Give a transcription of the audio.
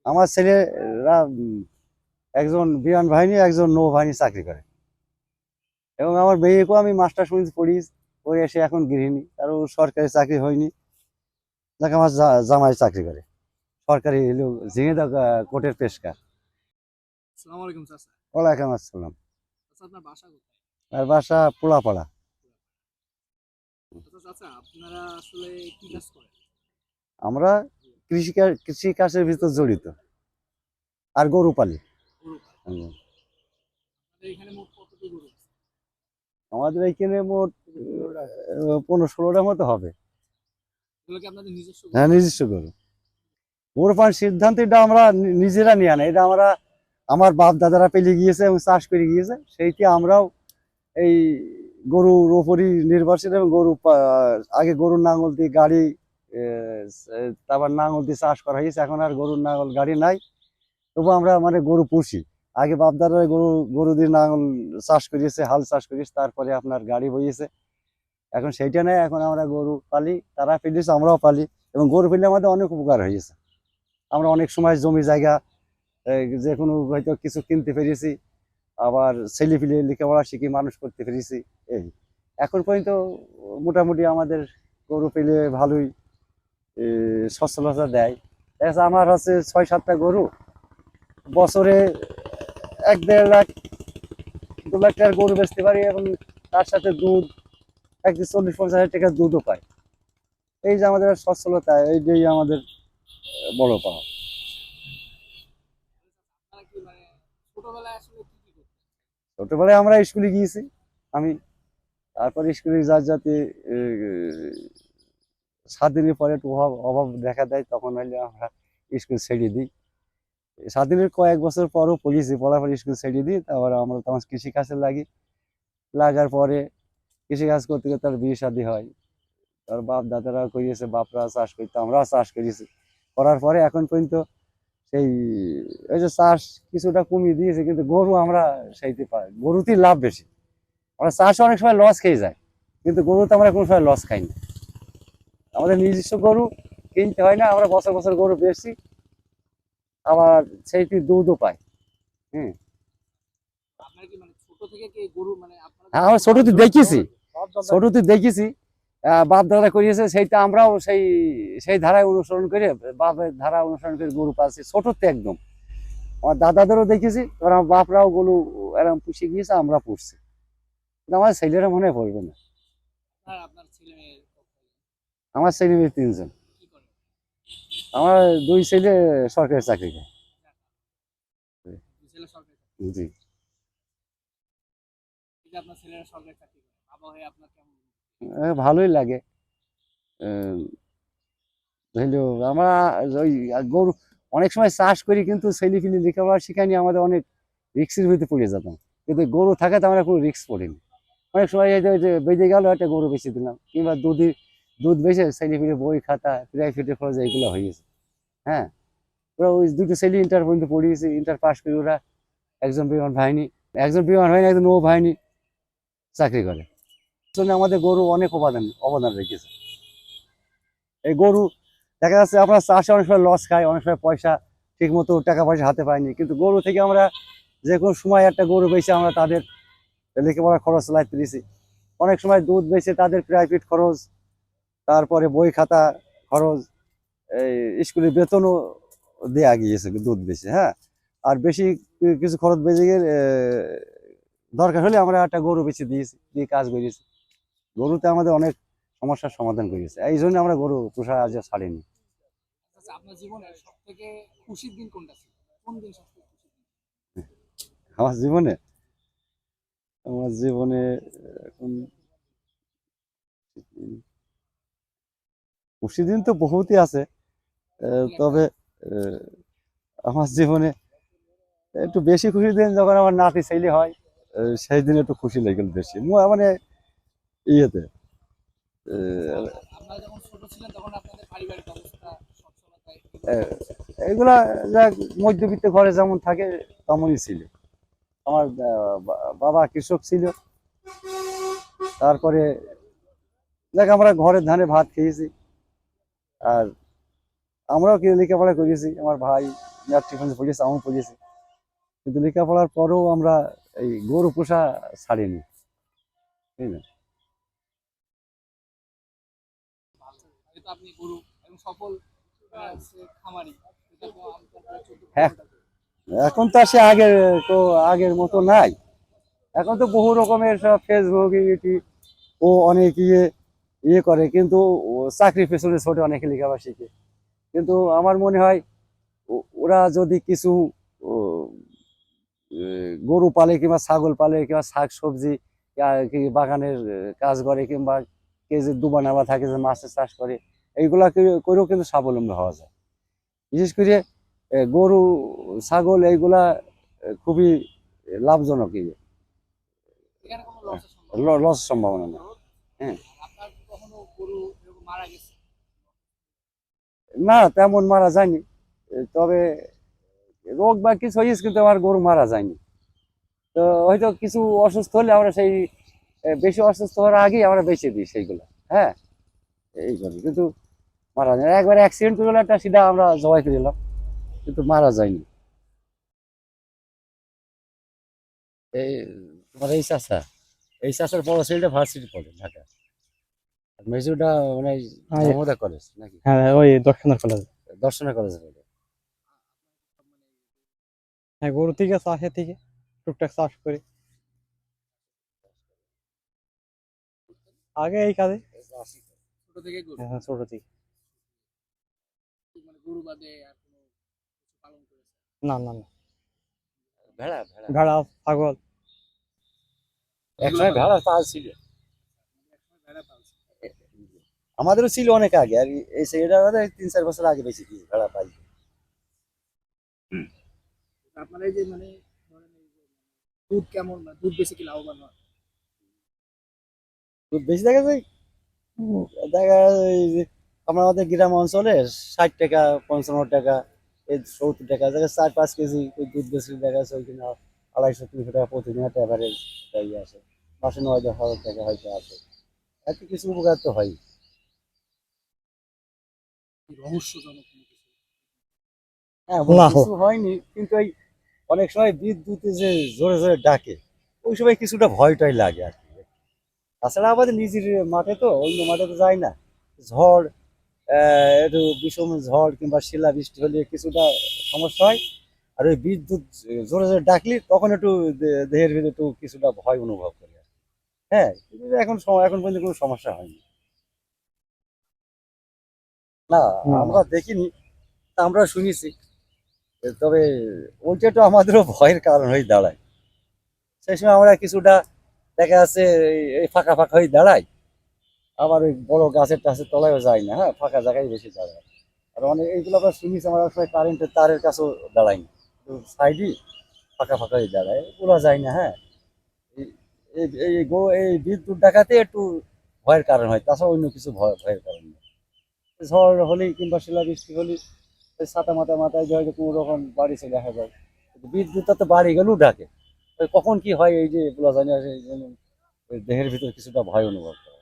আমার ছেলেরা একজন বিমান বাহিনী, একজন নৌবাহিনী চাকরি করে, এবং আমার মেয়েকেও আমি মাস্টার শুনিস পড়ি, পড়ে এসে এখন গৃহিণী, কারো সরকারি চাকরি হয়নি। যাকে আমার জামাই চাকরি করে, সরকারি হলো ঝিঙেদা কোর্টের পেশকার। আসসালামু আলাইকুম চাচা। ওয়ালাইকুম আসসালাম। চাচা আপনার বাসা কোথায়? আর বাসা পোলাপাড়া। আচ্ছা চাচা, আপনারা আসলে কি কাজ করেন? আমরা কৃষি কাজের ভিতর জড়িত, আর গরু পালি। গরু পালন। হুম। আপনাদের এখানে মোট কতটি গরু আছে? আমাদের এইখানে মোট 15-16টার মতো হবে। এগুলো কি আপনাদের নিজস্ব গরু? হ্যাঁ, নিজস্ব গরু। গরু পালন সিদ্ধান্ত এটা আমরা নিজেরা নিয়ে আনি, এটা আমরা আমার বাপ দাদারা পেলে গিয়েছে এবং চাষ করে গিয়েছে, সেইটি আমরাও এই গরুর ওপরই নির্ভরশীল। এবং আগে গরুর নাঙল দিয়ে গাড়ি, তারপর নাঙল দিয়ে চাষ করা হয়েছে, এখন আর গরুর নাঙল গাড়ি নাই, তবু আমরা মানে গরু পুষি। আগে বাপদাদারা গরু দিয়ে নাঙল চাষ করিয়েছে, হাল চাষ করিয়েছে, তারপরে আপনার গাড়ি বইয়েছে। এখন সেইটা নেই, এখন আমরা গরু পালি, তারা পেলিয়েছে আমরাও পালি, এবং গরু পেলে আমাদের অনেক উপকার হয়েছে। আমরা অনেক সময় জমি জায়গা, যে কোনো হয়তো কিছু কিনতে পেরেছি, আবার ছেলে পিলে লেখাপড়া শিখে মানুষ করতে পেরেছি। এই এখন পর্যন্ত মোটামুটি আমাদের গরু পেলে ভালোই সচ্ছলতা দেয়। আমার হচ্ছে 6-7টা গরু, বছরে 1-1.5 লাখ 2 লাখ টাকার গরু বেচতে পারি, এবং তার সাথে দুধ একদিন 40-50 হাজার টাকার দুধও পাই। এই যে আমাদের সচ্ছলতা, এইটাই আমাদের বড় পাওয়া। আপনারা কি মানে ছোটবেলায় আসলে কি কি করতেন? ছোটবেলায় আমরা স্কুলে গিয়েছি, আমি, তারপরে স্কুলে যাতে 7 দিনের পরে একটু অভাব অভাব দেখা দেয়, তখন হইলে আমরা স্কুল ছেড়ে দিই। 7 দিনের কয়েক বছর পরও পড়িয়েছি, পড়ার পরে স্কুল ছেড়ে দিই, তারপরে আমরা তখন কৃষিকাজে লাগি। লাগার পরে কৃষিকাজ করতে করতে তার বিয়ে শাদী হয়। তার বাপ দাদারা করিয়েছে, বাপরা চাষ করতো, আমরাও চাষ করেছি। করার পরে এখন পর্যন্ত সেই ওই যে চাষ কিছুটা কমিয়ে দিয়েছে, কিন্তু গরু আমরা সেইতে পাই, গরুতেই লাভ বেশি। আমরা চাষে অনেক সময় লস খেয়ে যায়, কিন্তু গরুতে আমরা কোনো সময় লস খাই না। আমাদের নিজস্ব গরু, কিনতে হয় না, আমরা বছর বছর গরু বেশি, আবার সেইটি দুধও পাই। হম। আপনারা কি মানে ছোট থেকে কি গরু মানে আপনারা হ্যাঁ, যখন আমরা ছোটতে দেখেছি, ছোটতে দেখেছি, বাপ দাদা করিয়েছে, সেইটা আমরাও সেই সেই ধারায় অনুসরণ করে, বাপের ধারা অনুসরণ করে গরু পালছি ছোটতে একদম। আমার দাদাদেরও দেখেছি, এবার আমার বাপরাও গরু এরকম পুষে গিয়েছে, আমরা পুষছি, কিন্তু আমার ছেলেরা মনে হয় পড়বে না। আপনার ছেলে মেয়ে আমার ছেলে মেয়ে 3জন। কি করে? আমার 2 ছেলে সরকারি চাকরি করে। দুই ছেলে সরকারি চাকরি। জি। এই যে আপনার ছেলেরা সরকারি চাকরি করে, বাবা হয়ে আপনার কেমন? ভালোই লাগে। ধরলো আমরা ওই গরু অনেক সময় চাষ করি, কিন্তু ছেলে পিলে লেখাপড়া শিখায়নি, আমাদের অনেক রিক্সের ভিতরে পড়ে যেতাম, কিন্তু গরু থাকাতে আমরা কোনো রিক্স পড়িনি। অনেক সময় এই যে বেঁচে গেল, একটা গরু বেঁচে দিলাম, কিংবা দুধ বেঁচে ছেলে পিলে বই খাতা প্রাইভেটে খরচ এইগুলো হয়েছে। হ্যাঁ, ওরা ওই দুটো ছেলে ইন্টার পর্যন্ত পড়িয়েছে, ইন্টার পাস করে ওরা একজন বিমান বাহিনী, একজন নৌবাহিনী চাকরি করে। জন্য আমাদের গরু অনেক অবদান রেখেছে। এই গরু দেখা যাচ্ছে আমরা চাষে অনেক সময় লস খাই, অনেক সময় পয়সা ঠিক মতো টাকা পয়সা হাতে পাইনি, কিন্তু গরু থেকে আমরা যে কোনো সময় একটা গরু বেচে আমরা তাদের লেখাপড়ার খরচ চালাইতে দিয়েছি। অনেক সময় দুধ বেচে তাদের প্রাইভেট খরচ, তারপরে বই খাতা খরচ, এই স্কুলের বেতনও দেয়া গিয়েছে দুধ বেচে। হ্যাঁ, আর বেশি কিছু খরচ বেঁচে গেলে দরকার হলে আমরা একটা গরু বেচে দিয়েছি, দিয়ে কাজ করিয়েছি। গরুতে আমাদের অনেক সমস্যার সমাধান করিয়েছে, এই জন্য আমরা গরু পোষা আজ ছাড়িনি। আচ্ছা, আপনার জীবনের সব থেকে খুশির দিন কোনটা ছিল? কোন দিন সবথেকে খুশির দিন? আমার জীবনে আমার জীবনে এখন খুশি দিন তো বহুতই আছে, দুই একটা তবে আহ, আমার জীবনে একটু বেশি খুশি দিন যখন আমার নাতি ছেলে হয়, সেই দিন একটু খুশি লেগে গেল বেশি, মানে ইয়েতে আচ্ছা, আহ, আপনারা যখন ছোট ছিলেন তখন আপনাদের পারিবারিক অবস্থা, সচ্ছলতা এগুলো আহ, কেমন ছিল? এগুলা যাক মধ্যবিত্ত ঘরে যেমন থাকে তেমনই ছিল। আমার বাবা কৃষক ছিল, তারপরে যাক আমরা ঘরের ধানে ভাত খেয়েছি, আর আমরাও কি লেখাপড়া করেছি, আমার ভাই ম্যাট্রিক পর্যন্ত পড়িয়েছি, আমিও পড়িয়েছি, কিন্তু লেখাপড়ার পরেও আমরা এই গরু পোষা ছাড়িনি, ঠিক না? যেহেতু আপনি গরু এবং সফল খামারি, এটা তো আপনার প্রায় 14 হ্যাঁ, কিলোমিটার। এখন তো আর সে আগের মতো নাই। এখন তো বহু রকমের সব ফেসবুক ও অনেক ইয়ে করে, কিন্তু ও চাকরির পেছনে ছোটে, অনেকে লেখাপড়া শিখে। কিন্তু আমার মনে হয় ওরা যদি কিছু ও, এ, গরু পালে কিংবা ছাগল পালে কিংবা শাক সবজি কি বাগানের কাজ করে, কিংবা কে যে ডুবা নামা থাকে যে মাছের চাষ করে, এইগুলা করেও কিন্তু স্বাবলম্বী হওয়া যায়। বিশেষ করে গরু ছাগল এইগুলা খুবই লাভজনক, এখানে কোনো লসের সম্ভাবনা নেই। লস সম্ভাবনা না। হ্যাঁ, আপনার কি কখনো গরু এরকম মারা গেছে? না তেমন মারা যায়নি, তবে রোগ বা কিছু হয়েছে, কিন্তু আমার গরু মারা যায়নি। তো হয়তো কিছু অসুস্থ হলে আমরা সেই বেশি অসুস্থ হওয়ার আগেই আমরা বেঁচে দিই সেইগুলো। হ্যাঁ, এই করি, কিন্তু মারা যায় না। একবার অ্যাক্সিডেন্ট করে গেলে একটা সিধা আমরা জবাই করে দিলাম, কিন্তু মারা যায়নি। এই তোমার এই চাষার বড় ছেলেটা ভার্সিটি পড়ে ঢাকা, আর মেজুটা মানে ধর্মদা কলেজ নাকি হ্যাঁ ওই দর্শনা কলেজ। দর্শনা কলেজে পড়ে। হ্যাঁ গরু থেকে চাষের থেকে টুকটাক চাষ করি আগে এই কাজে। ছোট থেকে গরু, হ্যাঁ ছোট থেকে। মানে গরু বাদে আর কোনো কিছু পালন করেছে? না না না, ভেড়া ভেড়া ভেড়া ছাগল। একসময় ভেড়া পাল ছিল, একসময় ভেড়া পালছে। আমাদেরও ছিল অনেক আগে, আর এই এটা 3-4 বছর আগে বেশি কি ভেড়া পাই। আপনার এই যে মানে ধরেন এই যে দুধ কেমন, মানে দুধ বেশি কি লাভবান হয়? খুব বেশি দেখা যায়, দেখা যায় এই যে আমাদের গ্রাম অঞ্চলে 60 টাকা, 55 টাকা, এই 70 টাকা, দেখা 4-5 কেজি দুধ বেশি দেখা যাচ্ছে ওইখানে 250-300 টাকা প্রতিদিন একটা অ্যাভারেজ আসে, মাসে 9-10 হাজার টাকা হয়তো আসে, এত কিছু উপকার তো হয়। কি রহস্যজনক কোনো কিছু? হ্যাঁ, না কিছু হয়নি, কিন্তু এই অনেক সময় বিদ্যুতে যে জোরে জোরে ডাকে, ওই সময় কিছুটা ভয়টাই লাগে আর কি। তাছাড়া আমাদের নিজের মাঠে তো, অন্য মাঠে তো যায় না। ঝড়, একটু বিষম ঝড় কিংবা শিলা বৃষ্টি হলে কিছুটা সমস্যা হয়। আর ওই বিদ্যুৎ জোরে জোরে ডাকলে তখন একটু দেহের ভিতরে একটু কিছুটা ভয় অনুভব করি আর কি। হ্যাঁ, কিন্তু এখন পর্যন্ত কোনো সমস্যা হয়নি। না, না না। আমরা দেখিনি, তা আমরা শুনেছি। তবে ওইটা তো আমাদেরও ভয়ের কারণ হয়ে দাঁড়ায়। সেই সময় আমরা কিছুটা দেখা যাচ্ছে এই ফাঁকা ফাঁকা হয়ে দাঁড়াই, আবার ওই বড় গাছের টাছের তলায়ও যায় না, হ্যাঁ, ফাঁকা জায়গায় বেশি দাঁড়ায়। আর অনেক এইগুলো আমরা শুনেছি, আমরা সময় কারেন্টের তারের কাছেও দাঁড়াই না, সাইডই ফাঁকা ফাঁকা হয়ে দাঁড়ায়, বলা যায় না। হ্যাঁ, এই এই বিদ্যুৎ ডাকাতে একটু ভয়ের কারণ হয়, তাছাড়া অন্য কিছু ভয়ের কারণ নেই। ঝড় হলেই কিংবা শিলাবৃষ্টি হলেই ওই ছাতা মাথায় দিয়ে হয়তো কোনো রকম বাড়ি চলে আসা যায়, কিন্তু বিদ্যুৎটা তো বাড়ি গেলেও ডাকে। ওই কখন কি হয় এই যে বলা যায় না, সেই জন্য ওই দেহের ভিতরে কিছুটা ভয় অনুভব করে।